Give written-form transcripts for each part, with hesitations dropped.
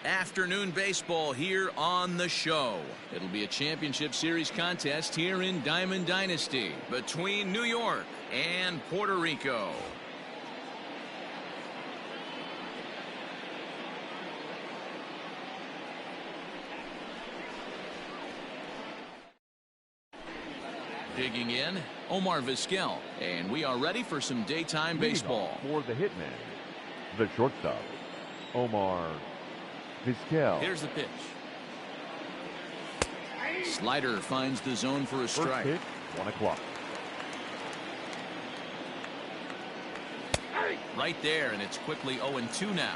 Afternoon baseball here on the show. It'll be a championship series contest here in Diamond Dynasty between New York and Puerto Rico. Digging in, Omar Vizquel, and we are ready for some daytime baseball. For the hitman, the shortstop, Omar Vizquel. Here's the pitch. Slider finds the zone for a strike. First pitch, 1 o'clock. Right there, and it's quickly 0-2 now.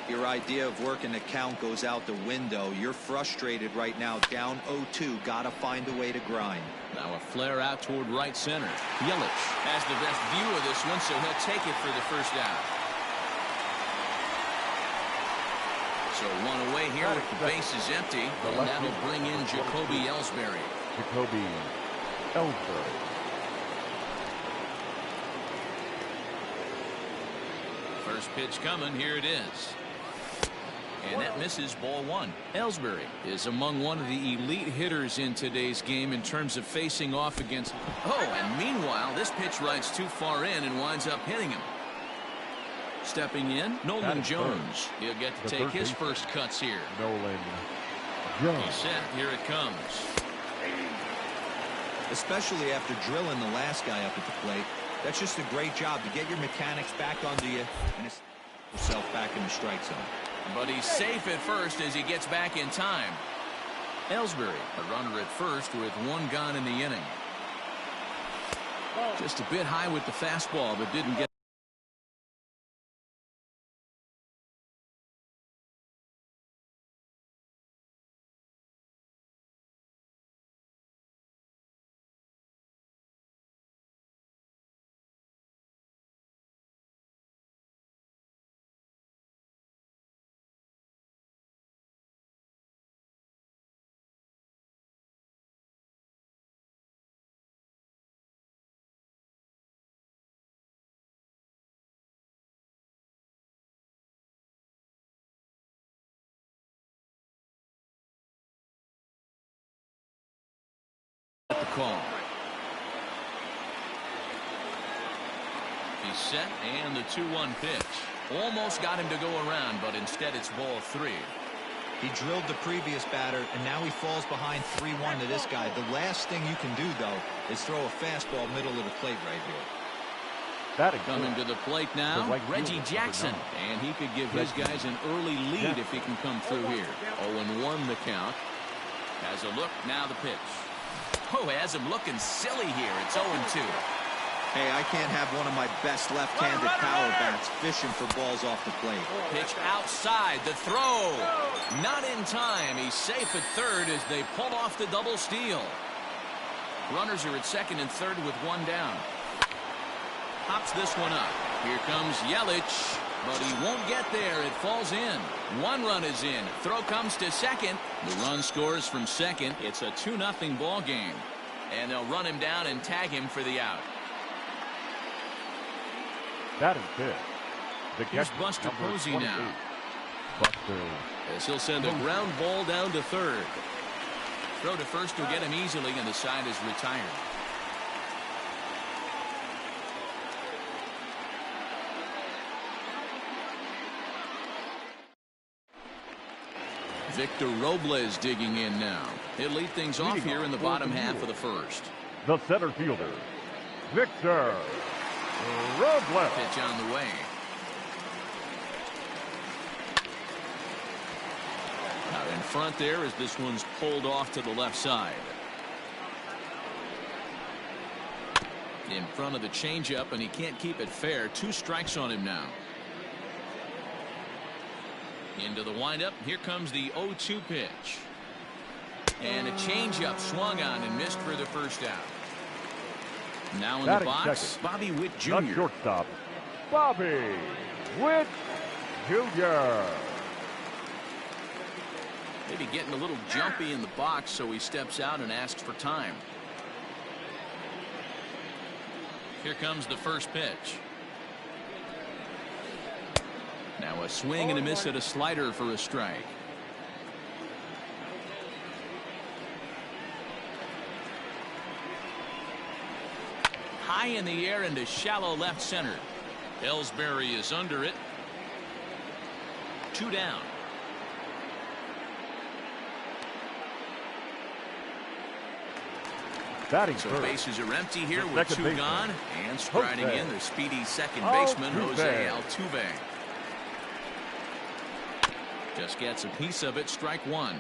Your idea of working the count goes out the window. You're frustrated right now, down 0-2. Gotta find a way to grind. Now a flare out toward right center. Yelich has the best view of this one, so he'll take it for the first out. So one away here with the bases empty, and that'll bring in Jacoby Ellsbury. Jacoby Ellsbury. First pitch coming, here it is. And that misses, ball 1. Ellsbury is among one of the elite hitters in today's game in terms of facing off against. Oh, and meanwhile, this pitch rides too far in and winds up hitting him. Stepping in, Nolan Jones. He'll get to take his first cuts here. Nolan Jones. He's set. Here it comes. Especially after drilling the last guy up at the plate. That's just a great job to get your mechanics back onto you and yourself back in the strike zone. But he's safe at first as he gets back in time. Ellsbury, a runner at first with 1 gone in the inning. Just a bit high with the fastball, but didn't get. The call. He's set, and the 2-1 pitch. Almost got him to go around, but instead it's ball 3. He drilled the previous batter, and now he falls behind 3-1 to this guy. The last thing you can do, though, is throw a fastball middle of the plate right here. Coming to the plate now, Reggie Jackson, and he could give his guys an early lead if he can come through here. 0-1 the count. Has a look, now the pitch. Oh, has him looking silly here. It's 0-2. Hey, I can't have one of my best left-handed power bats fishing for balls off the plate. Pitch outside, the throw. Not in time. He's safe at third as they pull off the double steal. Runners are at second and third with 1 down. Hops this one up. Here comes Yelich, but he won't get there. It falls in. 1 run is in. Throw comes to second. The run scores from second. It's a 2-0 ball game, and they'll run him down and tag him for the out. That is it. Here's Buster Posey now. Buster. As he'll send a ground ball down to third. Throw to first will get him easily, and the side is retired. Victor Robles digging in now. He'll lead things off here in the bottom half of the first. The center fielder, Victor Robles. Pitch on the way. Now in front there as this one's pulled off to the left side. In front of the changeup, and he can't keep it fair. 2 strikes on him now. Into the windup. Here comes the 0-2 pitch. And a changeup swung on and missed for the first out. Now in the box, second. Bobby Witt Jr. The shortstop, Bobby Witt Jr. Maybe getting a little jumpy in the box, so he steps out and asks for time. Here comes the first pitch. Now a swing and a miss at a slider for a strike. High in the air into shallow left center. Ellsbury is under it. 2 down. So bases are empty here with 2 gone. And striding in the speedy second baseman, Jose Altuve. Just gets a piece of it. Strike 1.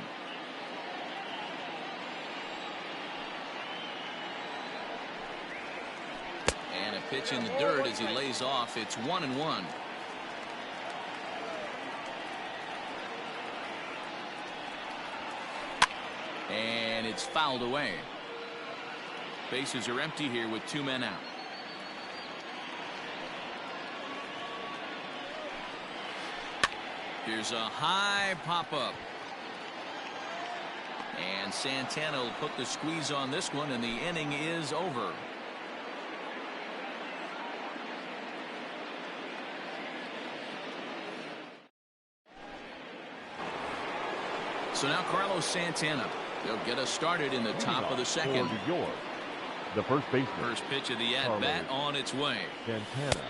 And a pitch in the dirt as he lays off. It's 1-1. And it's fouled away. Bases are empty here with 2 men out. Here's a high pop-up. And Santana will put the squeeze on this one, and the inning is over. So now Carlos Santana. They'll get us started in the top of the second. The first baseman. First pitch of the at-bat on its way. Santana.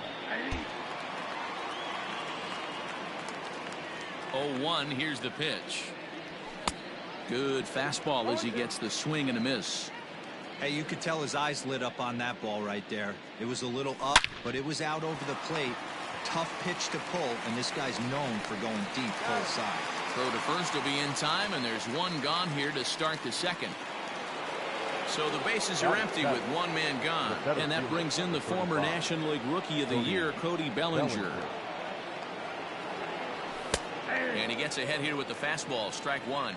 0-1. Here's the pitch. Good fastball as he gets the swing and a miss. Hey, you could tell his eyes lit up on that ball right there. It was a little up, but it was out over the plate. Tough pitch to pull, and this guy's known for going deep full side. Throw to first will be in time, and there's 1 gone here to start the second. So the bases are empty with 1 man gone, and that brings in the former National League Rookie of the Year, Cody Bellinger. And he gets ahead here with the fastball. Strike 1.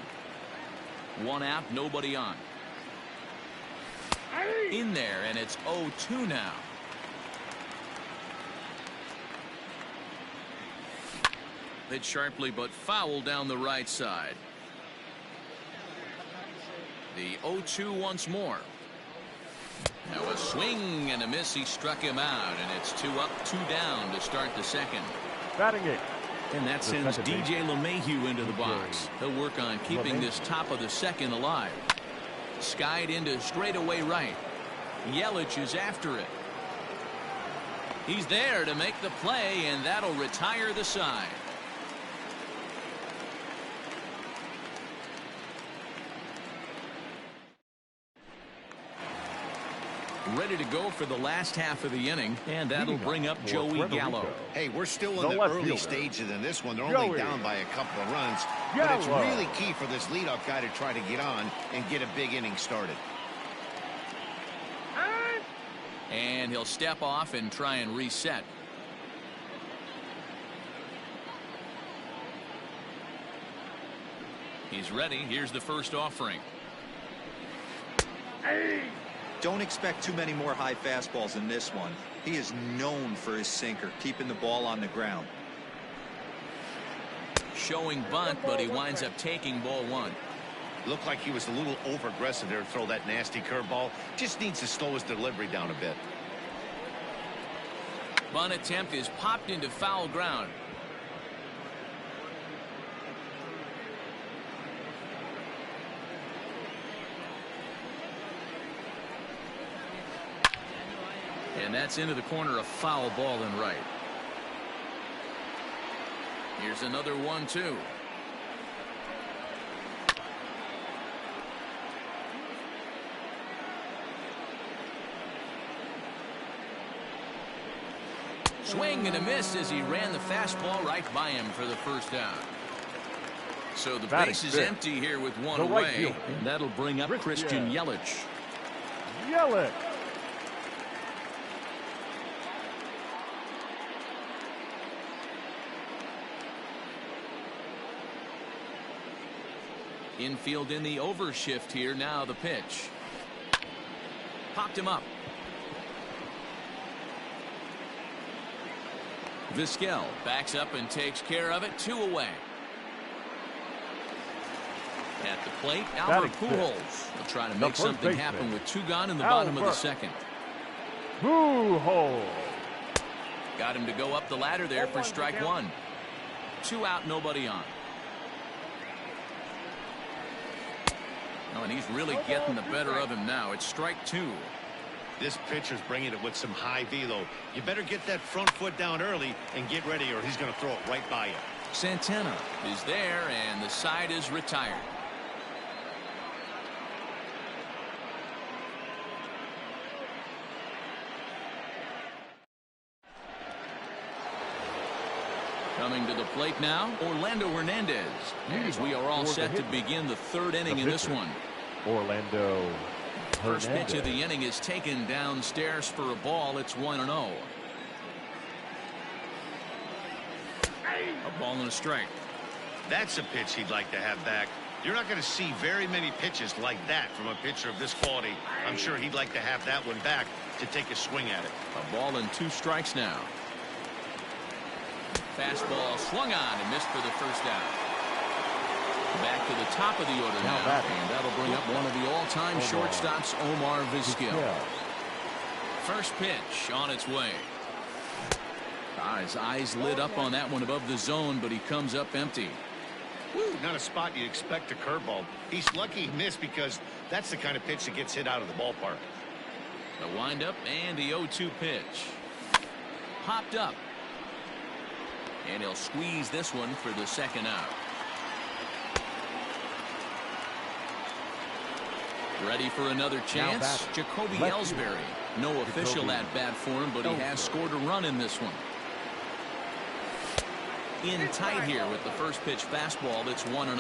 1 out, nobody on. In there, and it's 0-2 now. Hit sharply but foul down the right side. The 0-2 once more. Now a swing and a miss. He struck him out, and it's 2 up, 2 down to start the second. Batting it. And that sends DJ LeMahieu into the box. He'll work on keeping this top of the second alive. Skied into straightaway right. Yelich is after it. He's there to make the play, and that'll retire the side. Ready to go for the last half of the inning, and that'll bring up Joey Gallo. Hey, we're still in the early stages in this one. They're only down by a couple of runs, but it's really key for this leadoff guy to try to get on and get a big inning started. And he'll step off and try and reset. He's ready. Here's the first offering. Don't expect too many more high fastballs in this one. He is known for his sinker, keeping the ball on the ground. Showing bunt, but he winds up taking ball 1. Looked like he was a little over-aggressive there to throw that nasty curveball. Just needs to slow his delivery down a bit. Bunt attempt is popped into foul ground. And that's into the corner, a foul ball and right. Here's another 1-2. Swing and a miss as he ran the fastball right by him for the first out. So the base is empty here with 1 away. And that'll bring up Christian Yelich. Yelich. Infield in the overshift here. Now the pitch. Popped him up. Vizquel backs up and takes care of it. 2 away. At the plate, Albert Pujols will try to make something happen with 2 gone in the bottom of the second. Pujols. Got him to go up the ladder there for strike 1. 2 out, nobody on. Oh, and he's really getting the better of him now. It's strike 2. This pitcher's bringing it with some high velo. You better get that front foot down early and get ready, or he's going to throw it right by you. Santana is there, and the side is retired. Coming to the plate now, Orlando Hernandez. As we are all set to begin the 3rd inning in this one. Orlando First Hernandez. pitch of the inning is taken downstairs for a ball. It's 1-0. A ball and a strike. That's a pitch he'd like to have back. You're not going to see very many pitches like that from a pitcher of this quality. I'm sure he'd like to have that one back to take a swing at it. A ball and 2 strikes now. Fastball swung on and missed for the first out. Back to the top of the order now, and that'll bring up one of the all-time shortstops, Omar Vizquel. First pitch on its way. His eyes lit up on that one above the zone, but he comes up empty. Woo, not a spot you'd expect a curveball. He's lucky he missed, because that's the kind of pitch that gets hit out of the ballpark. The windup and the 0-2 pitch. Popped up. And he'll squeeze this one for the second out. Ready for another chance. Jacoby Ellsbury. No official at bat for him, but he has scored a run in this one. In tight here with the first pitch fastball. It's 1-0.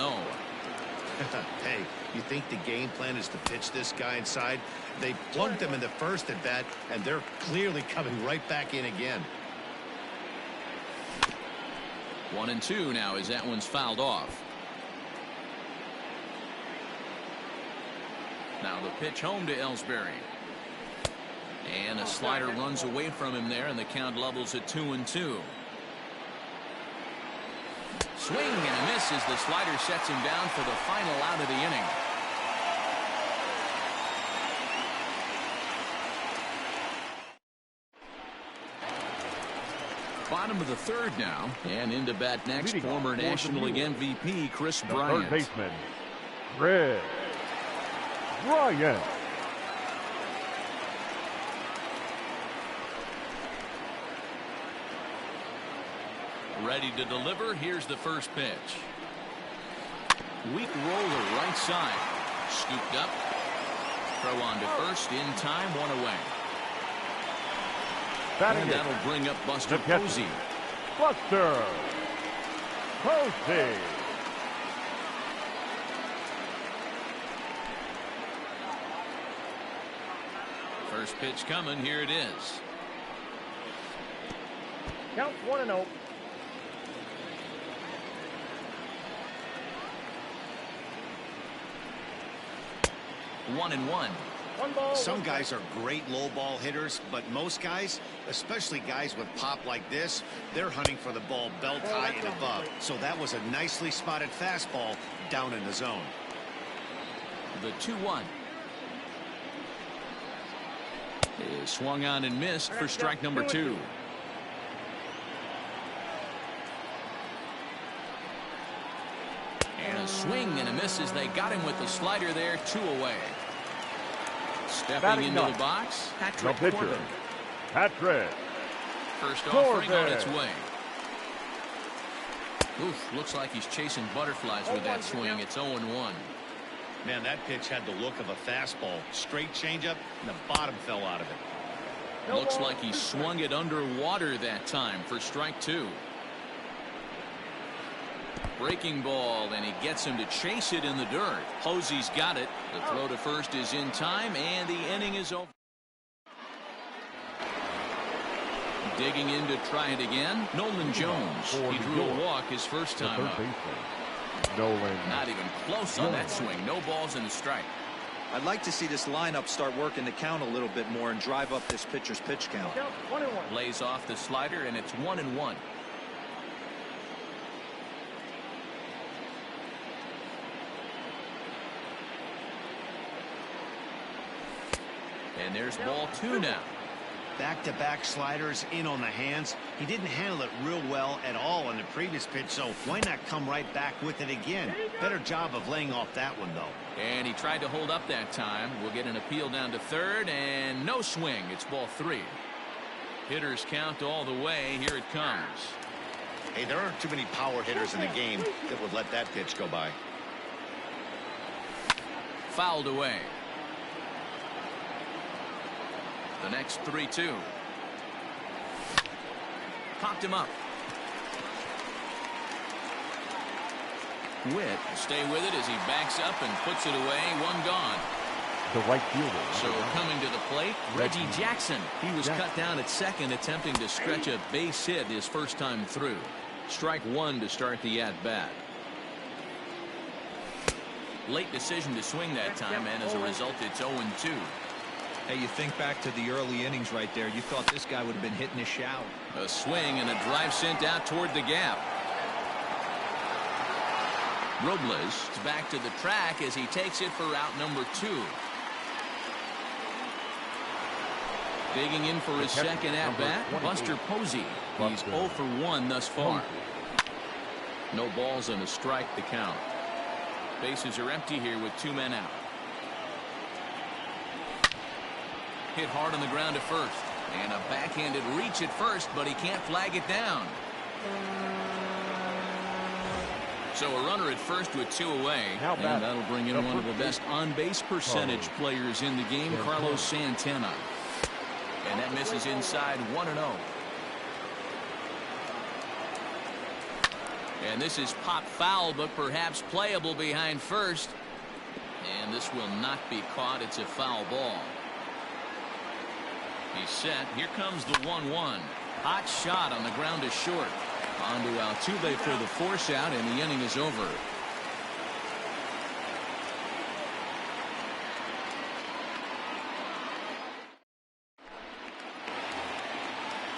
Hey, you think the game plan is to pitch this guy inside? They plunked him in the first at bat, and they're clearly coming right back in again. 1-2 now as that one's fouled off. Now the pitch home to Ellsbury. And a slider runs away from him there, and the count levels at 2-2. Swing and a miss as the slider sets him down for the final out of the inning. Bottom of the 3rd now, and into bat next, former National League MVP Chris Bryant. Third baseman, Chris Bryant. Ready to deliver. Here's the first pitch. Weak roller right side. Scooped up. Throw on to first in time. 1 away. And that'll bring up Buster Posey. Buster Posey. First pitch coming. Here it is. Count 1-0. One and one. Some guys are great low ball hitters, but most guys, especially guys with pop like this, they're hunting for the ball belt high and above. So that was a nicely spotted fastball down in the zone. The 2-1 is swung on and missed for strike number 2. And a swing and a miss as they got him with the slider there. 2 away. Stepping into the box, Patrick Corbin. Patrick. First offering on its way. Oof, looks like he's chasing butterflies with that swing. It's 0-1. Man, that pitch had the look of a fastball. Straight changeup, and the bottom fell out of it. Looks like he swung it underwater that time for strike 2. Breaking ball, and he gets him to chase it in the dirt. Posey's got it. The throw to first is in time, and the inning is over. Digging in to try it again, Nolan Jones. He drew a walk his first time up. Nolan. Not even close on that swing. No balls and a strike. I'd like to see this lineup start working the count a little bit more and drive up this pitcher's pitch count. Lays off the slider, and it's 1-1. And there's ball 2 now. Back-to-back sliders in on the hands. He didn't handle it real well at all on the previous pitch, so why not come right back with it again? Better job of laying off that one, though. And he tried to hold up that time. We'll get an appeal down to third, and no swing. It's ball 3. Hitters count all the way. Here it comes. Hey, there aren't too many power hitters in the game that would let that pitch go by. Fouled away. The next 3-2. Popped him up. Witt will stay with it as he backs up and puts it away. One gone. The right fielder. So coming to the plate, Reggie Jackson. He was cut down at second, attempting to stretch a base hit his first time through. Strike 1 to start the at-bat. Late decision to swing that time, and as a result, it's 0-2. Hey, you think back to the early innings right there. You thought this guy would have been hitting a shout. A swing and a drive sent out toward the gap. Robles is back to the track as he takes it for route number 2. Digging in for his second at-bat, Buster Posey. He's 0 for 1 thus far. No balls and a strike to count. Bases are empty here with 2 men out. Hit hard on the ground to first. And a backhanded reach at first, but he can't flag it down. So a runner at first with 2 away. And that'll bring in one of the best on-base percentage players in the game, Carlos Santana. And that misses inside 1-0. And this is popped foul, but perhaps playable behind first. And this will not be caught. It's a foul ball. He's set. Here comes the 1-1. Hot shot on the ground to short. On to Altuve for the force out, and the inning is over.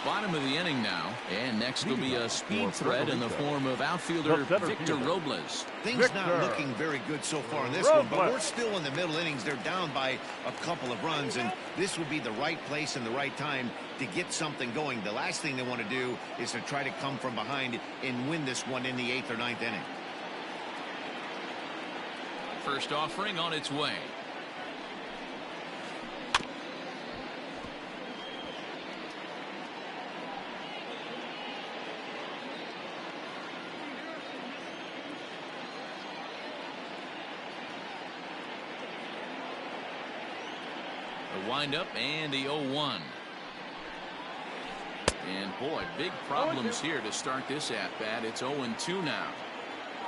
Bottom of the inning now, and next will be a speed threat in the form of outfielder Victor Robles. Things not looking very good so far in this one, but we're still in the middle innings. They're down by a couple of runs, and this would be the right place and the right time to get something going. The last thing they want to do is to try to come from behind and win this one in the 8th or 9th inning. First offering on its way. The windup and the 0-1. And boy, big problems here to start this at-bat. It's 0-2 now.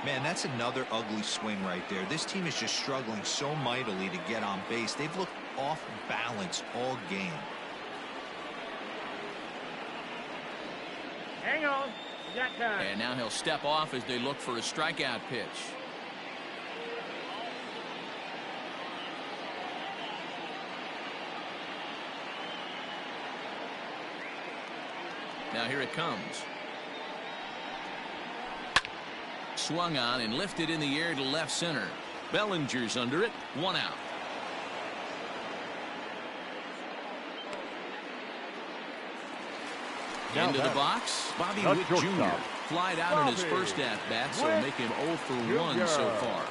Man, that's another ugly swing right there. This team is just struggling so mightily to get on base. They've looked off balance all game. Hang on. You got time. And now he'll step off as they look for a strikeout pitch. Now here it comes. Swung on and lifted in the air to left center. Bellinger's under it. 1 out. Into the box. Bobby Witt Jr. flied out in his first at-bat, so make him 0 for 1 so far.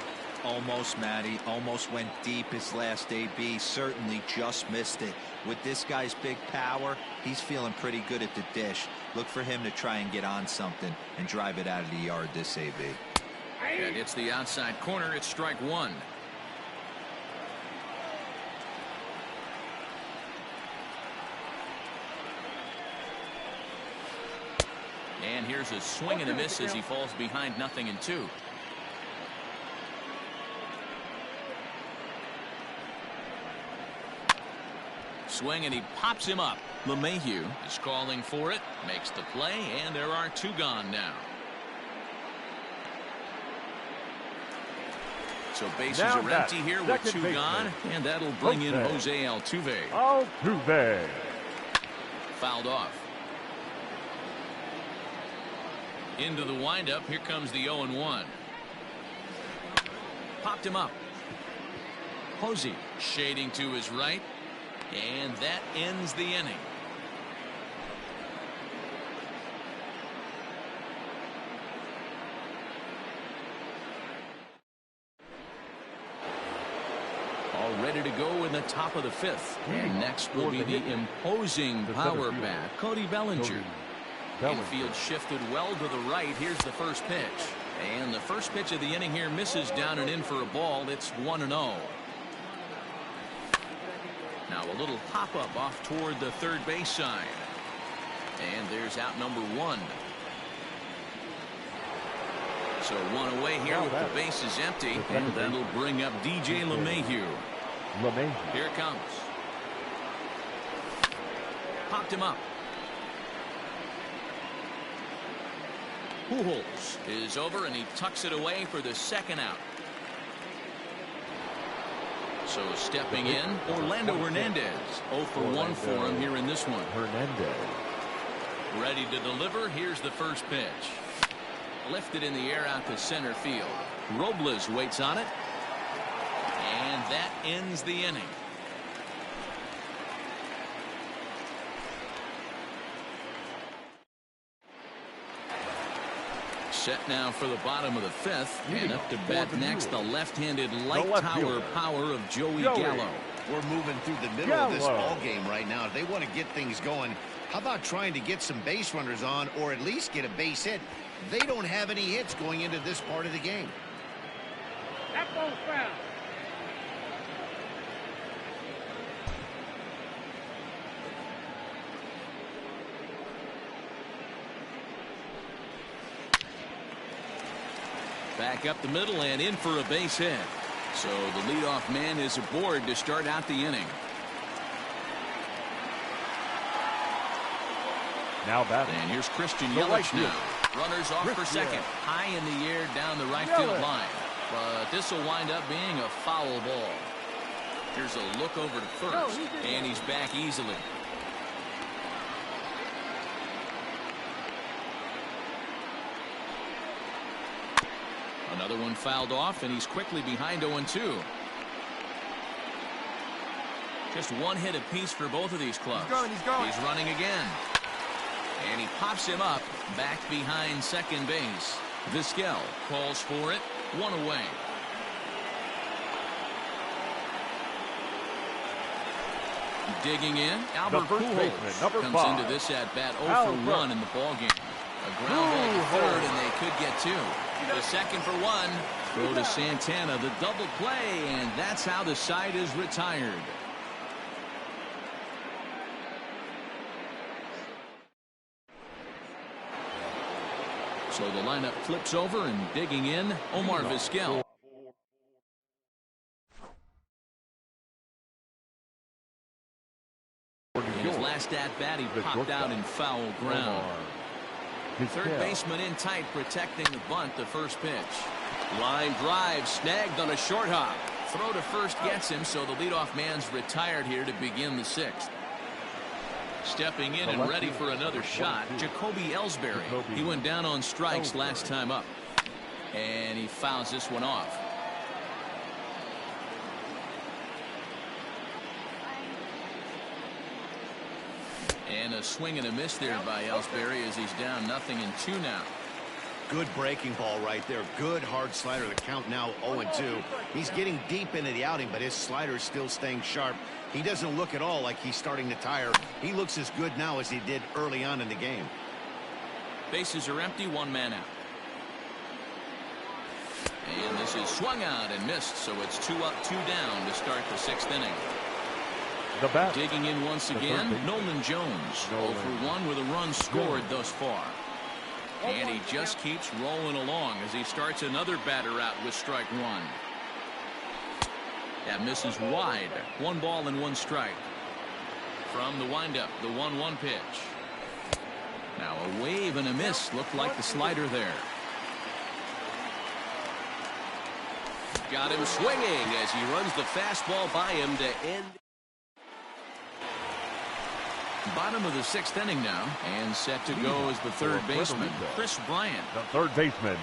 Almost, Matty. Almost went deep his last AB. Certainly just missed it. With this guy's big power, he's feeling pretty good at the dish. Look for him to try and get on something and drive it out of the yard this AB. That hits the outside corner. It's strike 1. And here's a swing and a miss as he falls behind 0-2. Swing and he pops him up. LeMahieu is calling for it, makes the play, and there are 2 gone now. So bases are empty here with 2 gone, and that'll bring in Jose Altuve. Altuve. Fouled off. Into the windup. Here comes the 0-1. Popped him up. Posey shading to his right. And that ends the inning. All ready to go in the top of the 5th. And next will be the imposing power bat, Cody Bellinger. Infield shifted well to the right. Here's the first pitch. And the first pitch of the inning here misses down and in for a ball. It's 1-0. Now a little pop-up off toward the third base side. And there's out number 1. So 1 away here with the bases empty. And that'll bring up DJ LeMahieu. Here it comes. Popped him up. Pujols is over and he tucks it away for the second out. So stepping in, Orlando Hernandez. 0 for 1 for him here in this one. Ready to deliver. Here's the first pitch. Lifted in the air out to center field. Robles waits on it. And that ends the inning. Set now for the bottom of the 5th. And up to bat next, the left-handed light tower power of Joey Gallo. We're moving through the middle of this ball game right now. If they want to get things going, how about trying to get some base runners on or at least get a base hit? They don't have any hits going into this part of the game. That ball's foul. Back up the middle and in for a base hit. So the leadoff man is aboard to start out the inning. Now batting. And here's Christian Yelich now. Runners off for second. High in the air down the right field line. But this will wind up being a foul ball. Here's a look over to first. And he's back easily. Another one fouled off, and he's quickly behind 0-2. Just one hit apiece for both of these clubs. He's going. He's running again. And he pops him up back behind second base. Vizquel calls for it. 1 away. Digging in, Albert Pujols comes 5. into this at bat 0 for 1 in the ballgame. A ground ball to third, and they could get 2. The second for 1. Throw to Santana, the double play, and that's how the side is retired. So the lineup flips over and digging in, Omar Vizquel. In his last at bat, he popped out in foul ground. Third baseman in tight, protecting the bunt. The first pitch. Line drive, snagged on a short hop. Throw to first gets him, so the leadoff man's retired here to begin the 6th. Stepping in and ready for another shot, Jacoby Ellsbury. He went down on strikes last time up. And he fouls this one off. And a swing and a miss there by Ellsbury as he's down 0-2 now. Good breaking ball right there. Good hard slider. The count now 0-2. He's getting deep into the outing, but his slider is still staying sharp. He doesn't look at all like he's starting to tire. He looks as good now as he did early on in the game. Bases are empty, 1 man out. And this is swung out and missed, so it's 2 up, 2 down to start the 6th inning. The bat. Digging in once again, Nolan Jones. 0 for 1 with a run scored thus far. And he just keeps rolling along as he starts another batter out with strike 1. That misses wide. 1 ball and 1 strike. From the windup, the 1-1 pitch. Now a wave and a miss. Looked like the slider there. Got him swinging as he runs the fastball by him to end. Bottom of the 6th inning now, and set to go as the third baseman, Chris Bryant. The third baseman,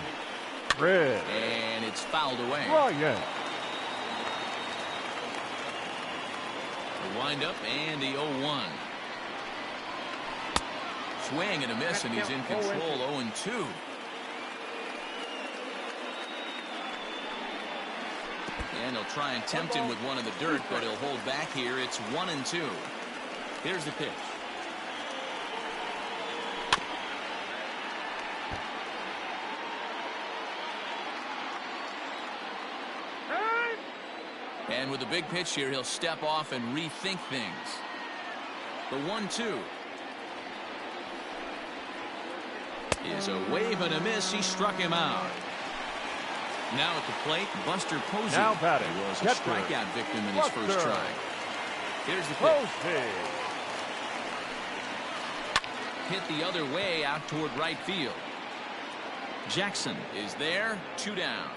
Chris. And it's fouled away. Bryant. The windup and the 0-1. Swing and a miss, and he's in control. 0-2. And he'll try and tempt him with one in the dirt, but he'll hold back here. It's 1-2. Here's the pitch. And with a big pitch here, he'll step off and rethink things. The 1-2 is a wave and a miss. He struck him out. Now at the plate, Buster Posey. Now batting. He was a Catcher. strikeout victim in his first Buster. try. Here's the pitch. Posey. Hit the other way out toward right field. Jackson is there. 2 down.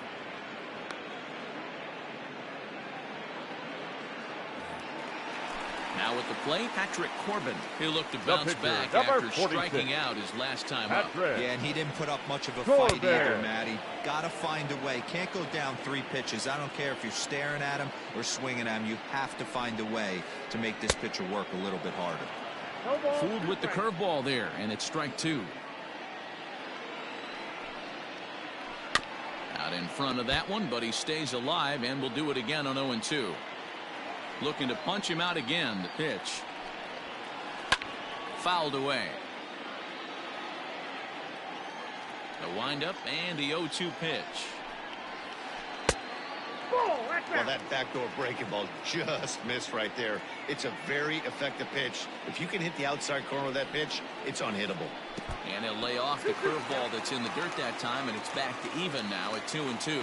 Now at the plate, Patrick Corbin. He'll look to bounce pitcher, back number after 46. striking out his last time up. Patrick. Yeah, and he didn't put up much of a Corbin. fight either, Matty. Got to find a way. Can't go down 3 pitches. I don't care if you're staring at him or swinging at him. You have to find a way to make this pitcher work a little bit harder. Fooled with the curveball there, and it's strike 2. Out in front of that one, but he stays alive and will do it again on 0-2. Looking to punch him out again. The pitch. Fouled away. The windup and the 0-2 pitch. Well, that backdoor breaking ball just missed right there. It's a very effective pitch. If you can hit the outside corner of that pitch, it's unhittable. And he'll lay off the curveball that's in the dirt that time, and it's back to even now at 2-2.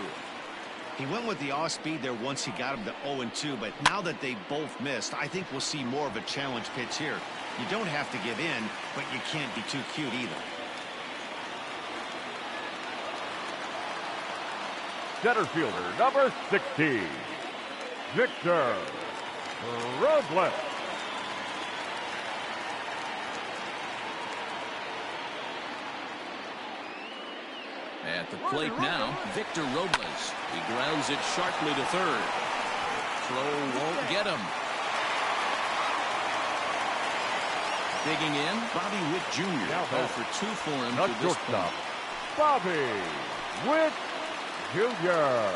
He went with the off speed there once he got him to 0-2, but now that they both missed, I think we'll see more of a challenge pitch here. You don't have to give in, but you can't be too cute either. Center fielder, number 60, Victor Robles. At the plate now, Victor Robles. He grounds it sharply to third. Throw won't get him. Digging in, Bobby Witt Jr. Now 0 for 2 for him Not to this shortstop, point. Bobby Witt Jr.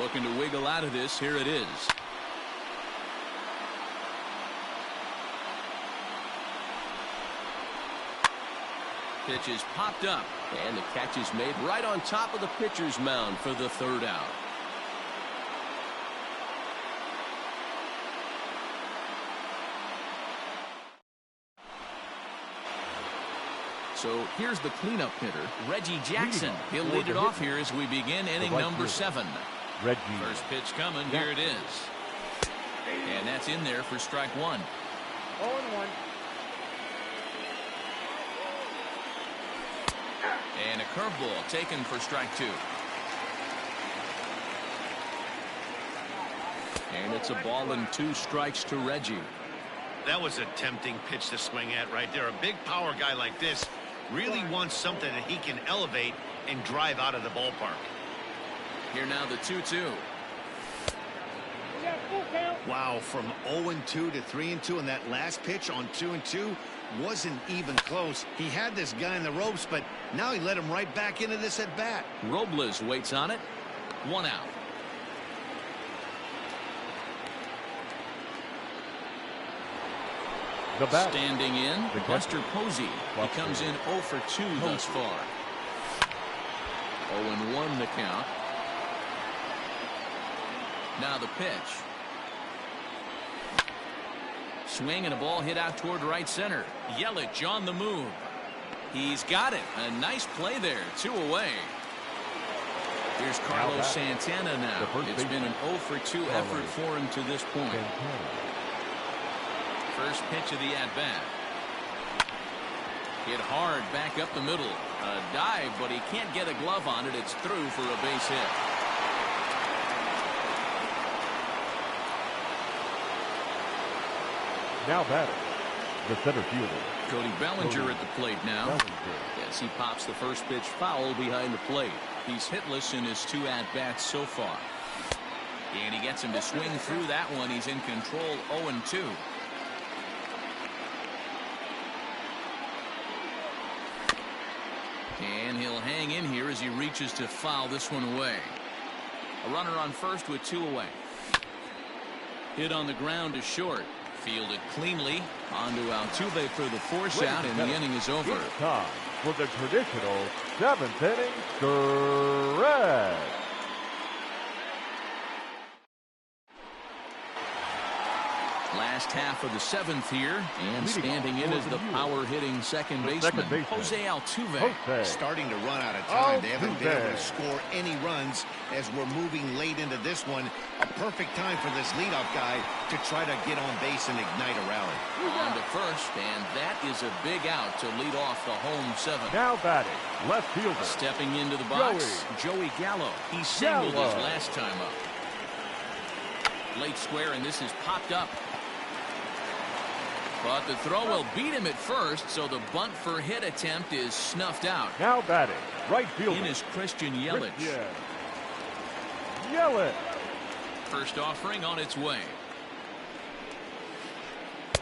Looking to wiggle out of this. Here it is. Pitch is popped up, and the catch is made right on top of the pitcher's mound for the 3rd out. So here's the cleanup hitter, Reggie Jackson. He'll lead it off here as we begin inning number 7. Reggie. First pitch coming. Here it is. And that's in there for strike 1. 0-1. And a curveball taken for strike 2. And it's a ball and 2 strikes to Reggie. That was a tempting pitch to swing at right there. A big power guy like this really wants something that he can elevate and drive out of the ballpark. Here now the 2-2. Wow, from 0-2 to 3-2, and that last pitch on 2-2 wasn't even close. He had this guy in the ropes, but now he let him right back into this at bat. Robles waits on it. 1 out. The bat. Standing in, The Buster Posey. He Buster. comes in 0 for 2 thus far. 0-1 the count. Now the pitch. Swing and a ball hit out toward right center. Yelich on the move. He's got it. A nice play there. 2 away. Here's Carlos Santana now. It's been an 0 for 2 effort for him to this point. First pitch of the at-bat. Hit hard back up the middle. A dive, but he can't get a glove on it. It's through for a base hit. Now batting, the center fielder. Cody Bellinger at the plate now. Bellinger. Yes, he pops the first pitch foul behind the plate. He's hitless in his 2 at-bats so far. And he gets him to swing through that one. He's in control 0-2. And he'll hang in here as he reaches to foul this one away. A runner on first with 2 away. Hit on the ground is short. Fielded cleanly. Onto Altuve for the force out, and the inning is over. It's time for the traditional 7th inning stretch. Last half of the 7th here, and standing in is the power-hitting second baseman, Jose Altuve. Starting to run out of time. They haven't been able to score any runs as we're moving late into this one. A perfect time for this leadoff guy to try to get on base and ignite a rally. On to first, and that is a big out to lead off the home 7th. Now batting, left fielder. Stepping into the box, Joey Gallo. He singled his last time up. Late square, and this is popped up. But the throw will beat him at first, so the bunt for hit attempt is snuffed out. Now batting, right fielder. In is Christian Yelich. Yelich. First offering on its way.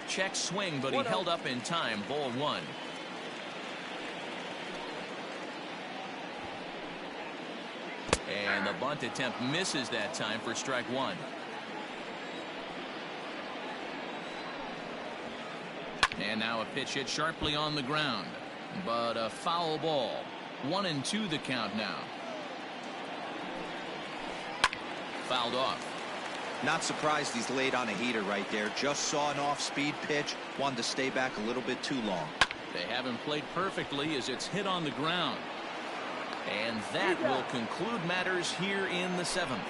Check swing, but he held up in time. Ball 1. And the bunt attempt misses that time for strike 1. And now a pitch hit sharply on the ground, but a foul ball. 1-2 the count now. Fouled off. Not surprised he's laid on a heater right there. Just saw an off-speed pitch. Wanted to stay back a little bit too long. They haven't played perfectly as it's hit on the ground. And that will conclude matters here in the 7th.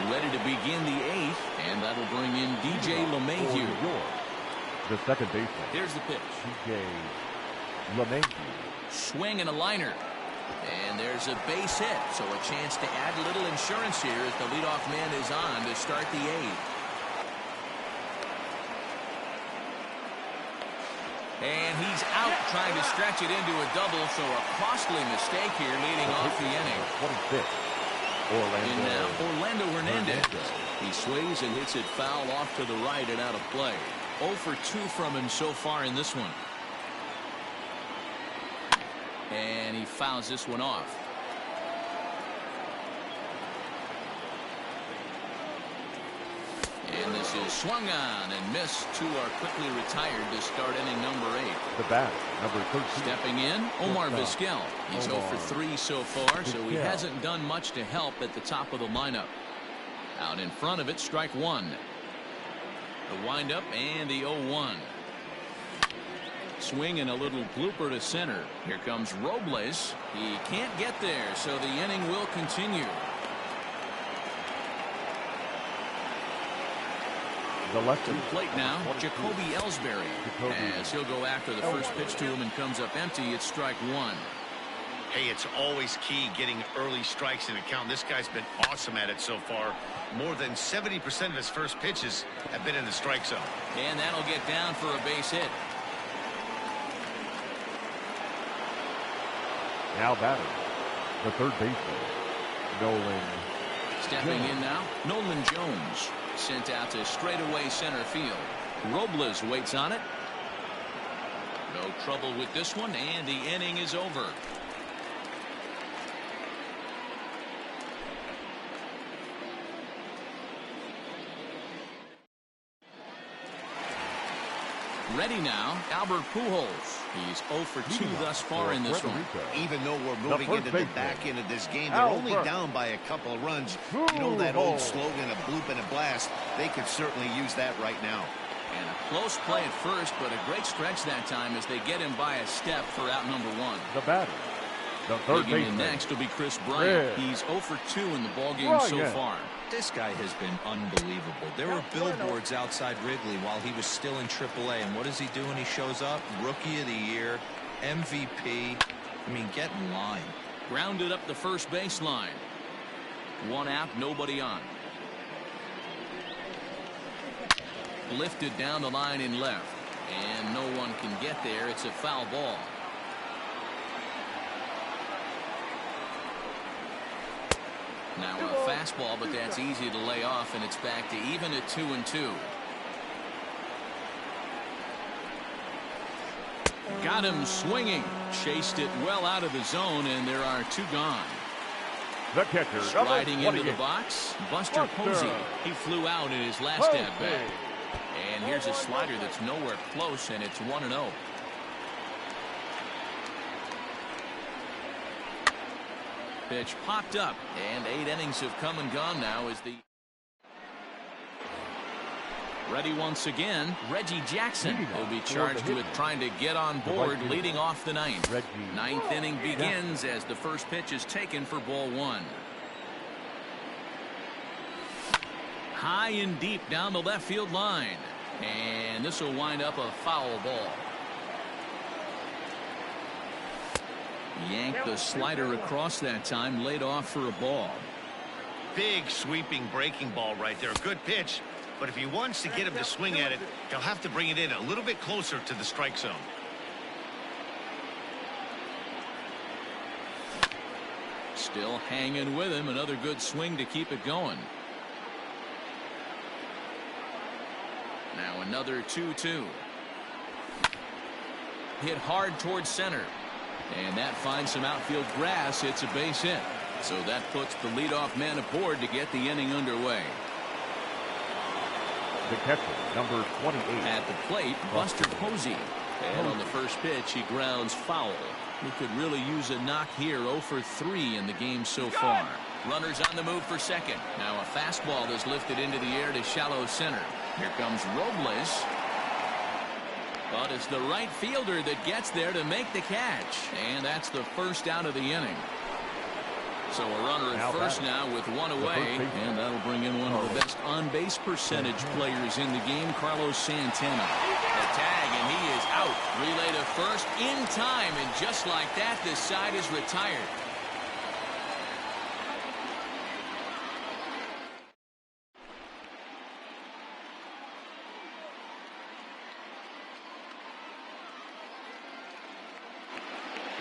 Ready to begin the 8th, and that'll bring in DJ LeMahieu. The second baseman. Here's the pitch. DJ LeMahieu. Swing and a liner. And there's a base hit, so a chance to add a little insurance here as the leadoff man is on to start the 8th. And he's out trying to stretch it into a double, so a costly mistake here leading off the inning. 26. And now Orlando Hernandez. He sways and hits it foul off to the right and out of play. 0 for 2 from him so far in this one. And he fouls this one off. And this is swung on and missed. 2 are quickly retired to start inning number 8. The bat, number 13. Stepping in, Omar Vizquel. He's 0 for 3 so far, so he hasn't done much to help at the top of the lineup. Out in front of it, strike 1. The windup and the 0-1. Swing and a little blooper to center. Here comes Robles. He can't get there, so the inning will continue. The left to the plate now, Jacoby Ellsbury. As he'll go after the first pitch to him and comes up empty. It's strike 1. Hey, it's always key getting early strikes in a count. This guy's been awesome at it so far. More than 70% of his first pitches have been in the strike zone. And that'll get down for a base hit. Now batting, the third baseman, Nolan. Stepping in now, Nolan Jones. Sent out to straightaway center field. Robles waits on it. No trouble with this one, and the inning is over. Ready now, Albert Pujols. He's 0 for 2 thus far in this one. Even though we're moving into the back end of this game, they're only down by a couple of runs. You know that old slogan, a bloop and a blast? They could certainly use that right now. And a close play at first, but a great stretch that time as they get him by a step for out number 1. The batter, the third baseman. Next will be Chris Bryant. He's 0 for 2 in the ballgame so far. This guy has been unbelievable. There were billboards outside Wrigley while he was still in AAA. And what does he do when he shows up? Rookie of the Year, MVP. I mean, get in line. Grounded up the first baseline. 1 out, nobody on. Lifted down the line in left. And no one can get there. It's a foul ball. Now a fastball, but that's easy to lay off, and it's back to even at 2-2. Got him swinging. Chased it well out of the zone, and there are 2 gone. The catcher, Striding number into the 28. box, Buster Posey. He flew out in his last Posey. at-bat. And here's a slider that's nowhere close, and it's 1-0. Pitch popped up, and 8 innings have come and gone now as the ready once again. Reggie Jackson will be charged with trying to get on board, leading off the ninth. Ninth inning begins as the first pitch is taken for ball 1. High and deep down the left field line, and this will wind up a foul ball. Yanked the slider across that time, laid off for a ball. Big sweeping breaking ball right there. Good pitch. But if he wants to get him to swing at it, he'll have to bring it in a little bit closer to the strike zone. Still hanging with him. Another good swing to keep it going. Now another 2-2. Hit hard towards center. And that finds some outfield grass. It's a base hit. So that puts the leadoff man aboard to get the inning underway. The catcher, number 28. At the plate, Buster Posey. And on the first pitch, he grounds foul. He could really use a knock here. 0 for 3 in the game so far. Runners on the move for second. Now a fastball is lifted into the air to shallow center. Here comes Robles. But it's the right fielder that gets there to make the catch. And that's the first out of the inning. So a runner at first now with 1 away, and that'll bring in one of the best on-base percentage players in the game, Carlos Santana. The tag, and he is out. Relay to first in time, and just like that, this side is retired.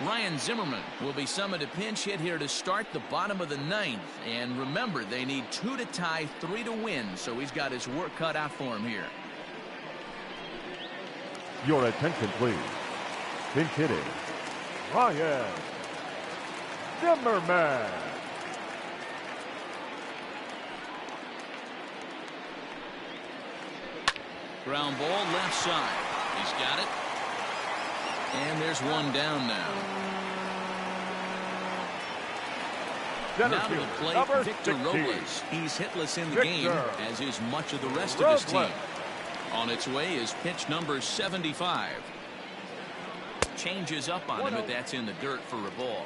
Ryan Zimmerman will be summoned a pinch hit here to start the bottom of the 9th. And remember, they need 2 to tie, 3 to win, so he's got his work cut out for him here. Your attention, please. Pinch hitting, Ryan Zimmerman. Ground ball left side. He's got it. And there's one down now. Now to the plate, Victor Robles. He's hitless in the game, as is much of the rest of his team. On its way is pitch number 75. Changes up on him, but that's in the dirt for a ball.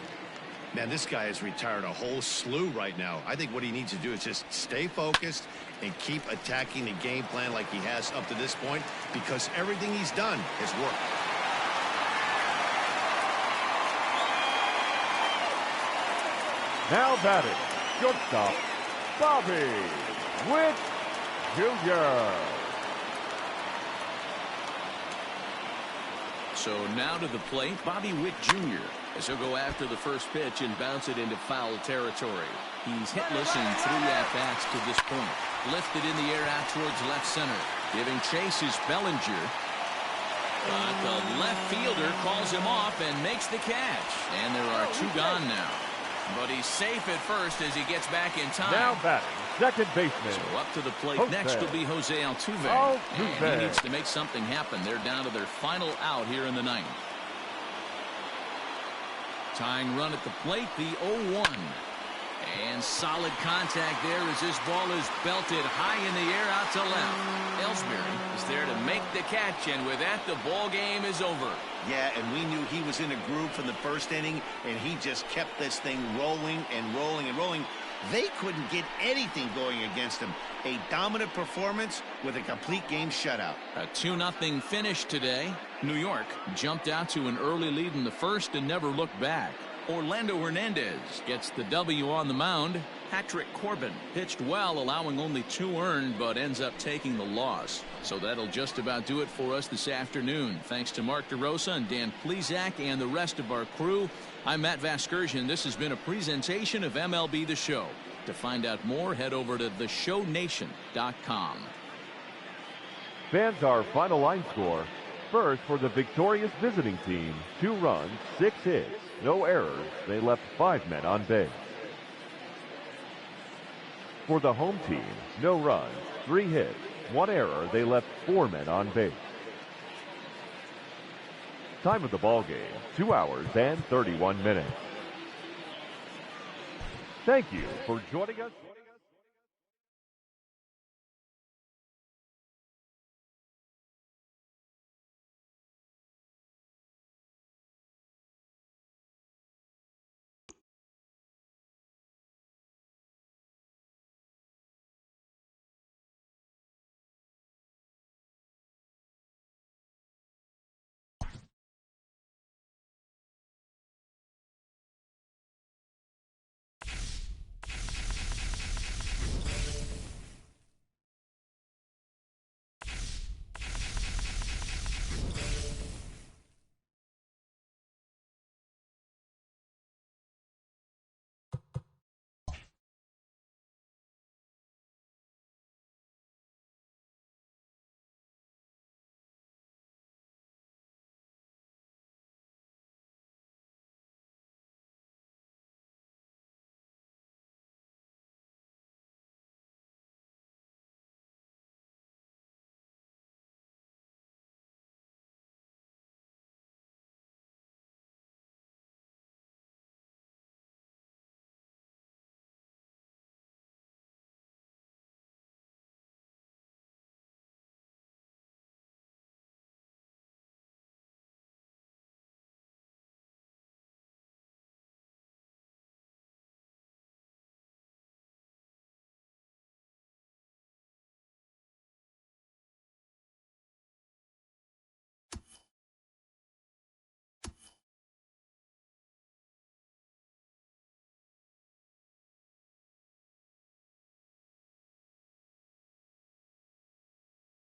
Man, this guy has retired a whole slew right now. I think what he needs to do is just stay focused and keep attacking the game plan like he has up to this point, because everything he's done has worked. Now batting, shortstop, Bobby Witt Jr. So now to the plate, Bobby Witt Jr. as he'll go after the first pitch and bounce it into foul territory. He's hitless in 3 at-bats to this point. Lifted in the air out towards left center. Giving chase is Bellinger. But the left fielder calls him off and makes the catch. And there are 2 gone now. But he's safe at first as he gets back in time. Now batting, second baseman. So up to the plate next will be Jose Altuve. And he needs to make something happen. They're down to their final out here in the 9th. Tying run at the plate, the 0-1. And solid contact there as this ball is belted high in the air out to left. Ellsbury is there to make the catch, and with that, the ball game is over. Yeah, and we knew he was in a groove from the first inning, and he just kept this thing rolling and rolling and rolling. They couldn't get anything going against him. A dominant performance with a complete game shutout. A 2-0 finish today. New York jumped out to an early lead in the first and never looked back. Orlando Hernandez gets the W on the mound. Patrick Corbin pitched well, allowing only 2 earned, but ends up taking the loss. So that'll just about do it for us this afternoon. Thanks to Mark DeRosa and Dan Plesac and the rest of our crew. I'm Matt Vasgersian. This has been a presentation of MLB The Show. To find out more, head over to theshownation.com. Fans, our final line score first for the victorious visiting team. 2 runs, 6 hits, no errors. They left 5 men on base. For the home team, no runs, 3 hits, 1 error. They left 4 men on base. Time of the ball game, 2 hours and 31 minutes. Thank you for joining us.